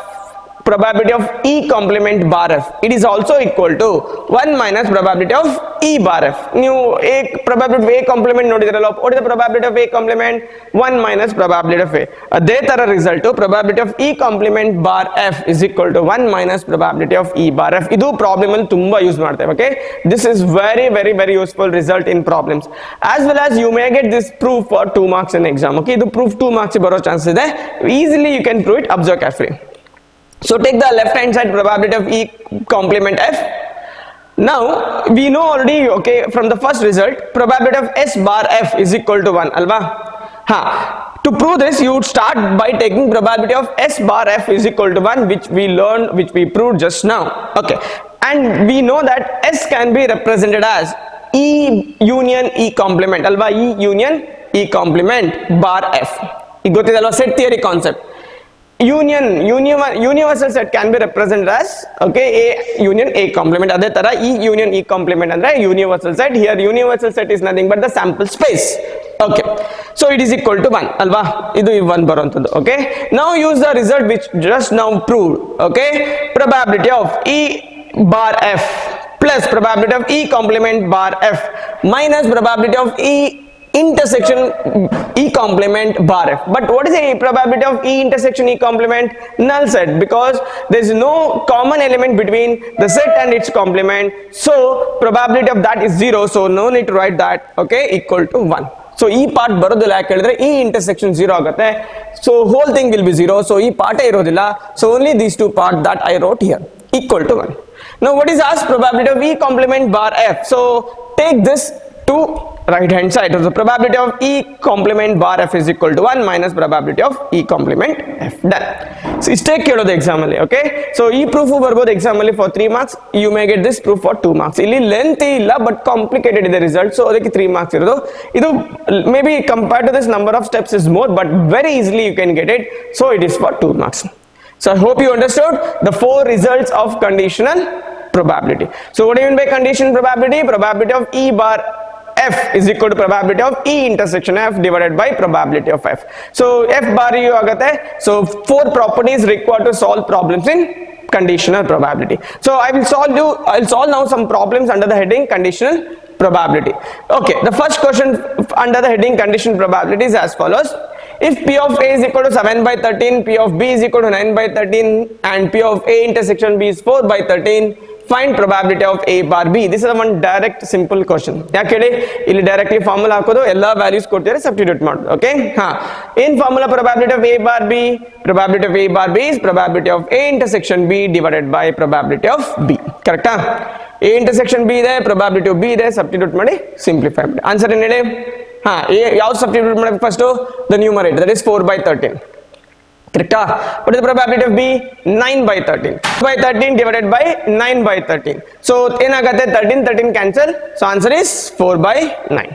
Probability of E complement bar F, it is also equal to 1 minus probability of E bar F. New A probability of A complement nodidiralla, what is the probability of A complement? 1 minus probability of A. Adhe tara result probability of E complement bar F is equal to 1 minus probability of E bar F. Idu problem alli tumba use ಮಾಡ್ತೇವೆ. Okay, this is very useful result in problems, as well as you may get this proof for 2 marks in exam. Okay, idu proof 2 marks baro chances ಇದೆ. Easily you can prove it. Observe carefully. So take the left hand side, probability of E complement F. Now we know already, okay, from the first result, probability of S bar F is equal to 1, alva. To prove this, you would start by taking probability of S bar F is equal to 1, which we learned, which we proved just now. Okay, and we know that S can be represented as E union E complement, alva. E union E complement bar F. It gottidalva set theory concept. Universal set can be represented as, okay, A union A complement. Adhe tara E union E complement andre universal set. Here universal set is nothing but the sample space. Okay, so it is equal to 1, alva. Idu 1 baruntadu. Okay, now use the result which just now proved. Okay, probability of E bar F plus probability of E complement bar F minus probability of E intersection E complement bar F. But what is the probability of E intersection E complement? Null set, because there is no common element between the set and its complement, so probability of that is 0, so no need to write that. Okay, equal to 1. So E part barodilla ಯಾಕೆ ಹೇಳಿದ್ರೆ E intersection 0 ಆಗುತ್ತೆ, so whole thing will be 0, so E part ಇರೋದಿಲ್ಲ, so only these two parts that I wrote here, equal to 1. Now what is asked? Probability of E complement bar F. So take this to right hand side. So the probability of E complement bar F is equal to 1 minus probability of E complement F. Done. So stay kelodu exam alli. Okay, so E proof barbodu exam alli for 3 marks. You may get this proof for 2 marks. Illi lengthy illa but complicated ide result, so adಕ್ಕೆ 3 marks irodu. Idu maybe compared to this number of steps is more, but very easily you can get it, so it is for 2 marks. So I hope you understood the 4 results of conditional probability. So what do you mean by conditional probability? Probability of E bar F is equal to probability of E intersection F divided by probability of F. So F bar U agate. So 4 properties required to solve problems in conditional probability. So I'll solve now some problems under the heading conditional probability. Okay, the first question under the heading conditional probability is as follows. If P of A is equal to 7 by 13, P of B is equal to 9 by 13, and P of A intersection B is 4 by 13, find probability of A bar B. This is one direct simple question. ಯಾಕೆ ಹೇಳಿ, ಇಲ್ಲಿ directly formula ಹಾಕೋದು, ಎಲ್ಲಾ values ಕೊಡ್ತಾರೆ, substitute ಮಾಡೋದು. Okay, in formula probability of A bar B, probability of A bar B is probability of A intersection B divided by probability of B. ಕರೆಕ್ಟಾ? A intersection B ಇದೆ, probability of B ಇದೆ, substitute ಮಾಡಿ simplify ಮಾಡಿ answer ಏನು ಹೇಳಿ. ಯಾವ್ದು substitute ಮಾಡಬೇಕು first? the numerator, that is 4 by 13. Correct? What is the probability of B? 9 by 13. 4 by 13 divided by 9 by 13. So ಏನಾಗುತ್ತೆ? 13 cancel. So answer is 4 by 9.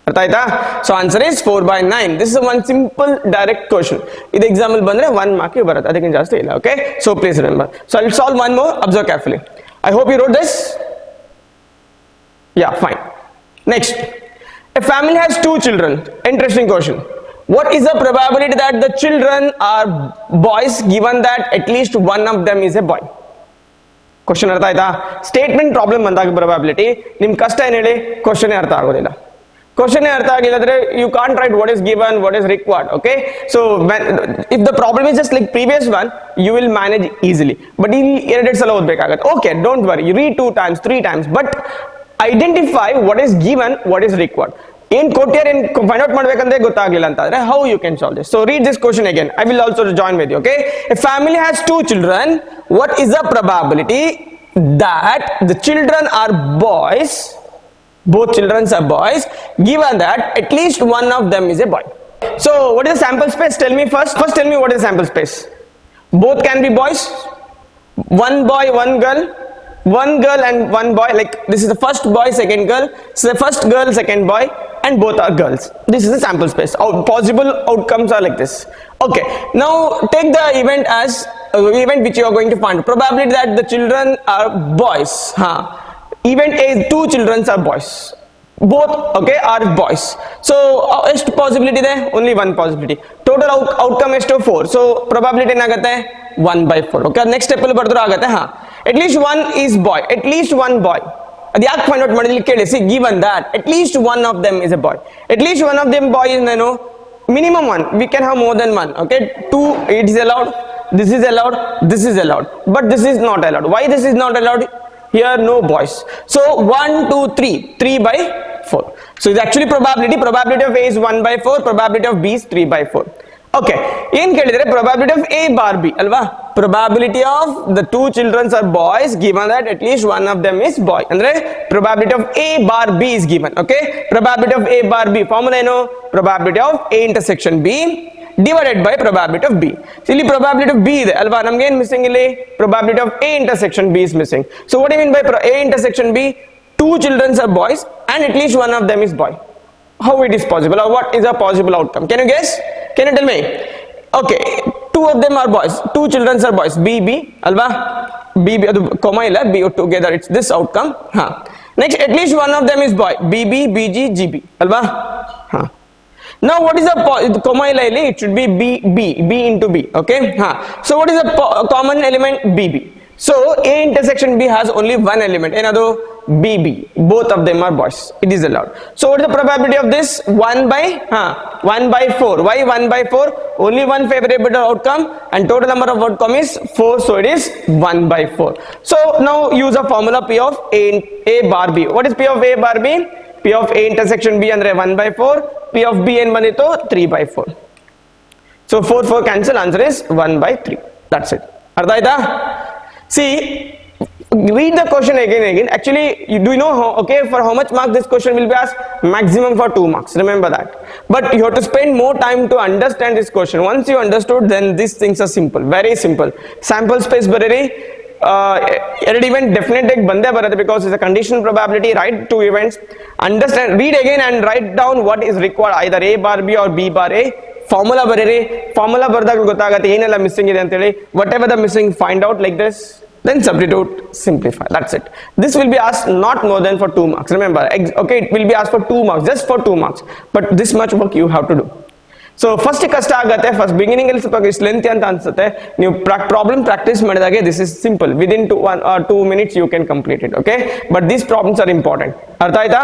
ಅರ್ಥ ಆಯ್ತಾ? So answer is 4 by 9. This is one simple direct question. ಇದು example ಬಂದ್ರೆ 1 mark ಬರುತ್ತೆ, ಅದಕ್ಕಿಂತ ಜಾಸ್ತಿ ಇಲ್ಲ. Okay, so please remember. So I'll solve one more. Observe carefully. I hope you wrote this. Yeah, fine. Next, a family has 2 children. Interesting question. What is the probability that the children are boys given that at least one of them is a boy? Question ಅರ್ಥ ಆಯ್ತಾ? Statement problem ಬಂದಾಗ probability ನಿಮ್ ಕಷ್ಟ ಏನು ಹೇಳಿ, question ಅರ್ಥ ಆಗೋದಿಲ್ಲ. Question ಅರ್ಥ ಆಗಿಲ್ಲ ಅಂದ್ರೆ you can't write what is given, what is required. Okay, so if the problem is just like previous one, you will manage easily. But ಇಲ್ಲಿ ಎರಡು ಸಲ ಓದಬೇಕಾಗುತ್ತೆ. Okay, don't worry, you read 2 times 3 times, but identify what is given, what is required. ಏನ್ ಕೊಟ್ಟಿಯಾರ ಏನ್ find out ಮಾಡ್ಬೇಕಂದ್ರೆ ಗೊತ್ತಾಗ್ಲಿಲ್ಲ ಅಂತಂದ್ರೆ how you can solve this. So read this question again. I will also join with you. Okay, a family has 2 children. What is the probability that the children are boys, both children are boys, given that at least one of them is a boy? So what is the sample space? Tell me first tell me what is the sample space. Both can be boys, one boy one girl, one girl and one boy. Like this is the first boy, second girl, so the first girl, second boy, and both are girls. This is the sample space. Possible outcomes are like this. Okay, now take the event as event which you are going to find. Probability that the children are boys. Event A is 2 children are boys, both okay are boys. So ಎಷ್ಟು possibility ಇದೆ? Only one possibility. Total outcome ಎಷ್ಟು? 4. So probability ಏನಾಗುತ್ತೆ? 1/4. Okay, next step ಅಲ್ಲಿ ಬರೆದ್ರು ಆಗುತ್ತೆ. At least one is boy, at least one boy. ಅದು ಯಾಕೆ find out ಮಾಡಿದ್ಲಿ ಕೇಳಿ. C given that at least one of them is a boy, at least one of them boy is minimum one. We can have more than one. Okay, 2 it is allowed, this is allowed, this is allowed, but this is not allowed. Why this is not allowed? Here no boys. So 1 2 3/4. So it's actually probability of A is 1/4, probability of B is 3/4. Okay, ಏನ್ ಕೇಳಿದ್ರೆ probability of A bar B ಅಲ್ವಾ? Probability of the 2 children are boys given that at least one of them is boy. ಅಂದ್ರೆ probability of A bar B is given. Okay, probability of A bar B formula ಏನು? Probability of A intersection B divided by probability of B. So ಇಲ್ಲಿ probability of B ಇದೆ ಅಲ್ವಾ? ನಮ್ಗೆ ಏನು missing ಇಲ್ಲಿ? Probability of A intersection B is missing. So what do you mean by A intersection B? 2 children are boys and at least one of them is boy. How it is possible, or what is a possible outcome? Can you guess? Can you tell me? Okay, 2 of them are boys, 2 children are boys. B alva, B adu comma illa, B together it's this outcome. Next, at least one of them is boy. BB BG GB alva. Now what is the comma illa illi? It should be B into B. Okay, so what is the common element? BB. So A intersection B has only one element. Another BB. Both of them are boys. It is allowed. So what is the probability of this? 1/4. Why 1/4? Only one favorable outcome and total number of outcome is 4. So it is 1/4. So now use a formula P of A bar B. What is P of A bar B? P of A intersection B andre 1/4. P of B n banito 3/4. So 4 cancel. Answer is 1/3. That's it. Artha aita? See, read the question again. Actually, do you know for how much marks this question will be asked? Maximum for 2 marks. Remember that. But you have to spend more time to understand this question. Once you understood, then these things are simple, very simple. Sample space barari event definite bande barate because it's a conditional probability. Write 2 events. Understand, read again and write down what is required, either A bar B or B bar A. Formula barere, formula barದಾಗ ಗೊತ್ತಾಗುತ್ತೆ ಏನೆಲ್ಲ missing ಇದೆ ಅಂತ ಹೇಳಿ. Whatever the missing, find out like this, then substitute, simplify. That's it. This will be asked not more than for 2 marks. Remember, okay, it will be asked for 2 marks, just for 2 marks. But this much work you have to do. So first ಕಷ್ಟ ಆಗುತ್ತೆ, first beginning ಅಲ್ಲಿ ಸ್ವಲ್ಪ lengthy ಅಂತ ಅನ್ಸುತ್ತೆ. ನೀವು problem practice ಮಾಡಿದಾಗೆ this is simple. Within 2 minutes you can complete it. Okay, but these problems are important. ಅರ್ಥ ಆಯ್ತಾ?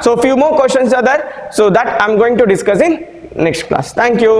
So few more questions are there, so that I'm going to discuss in next class. Thank you.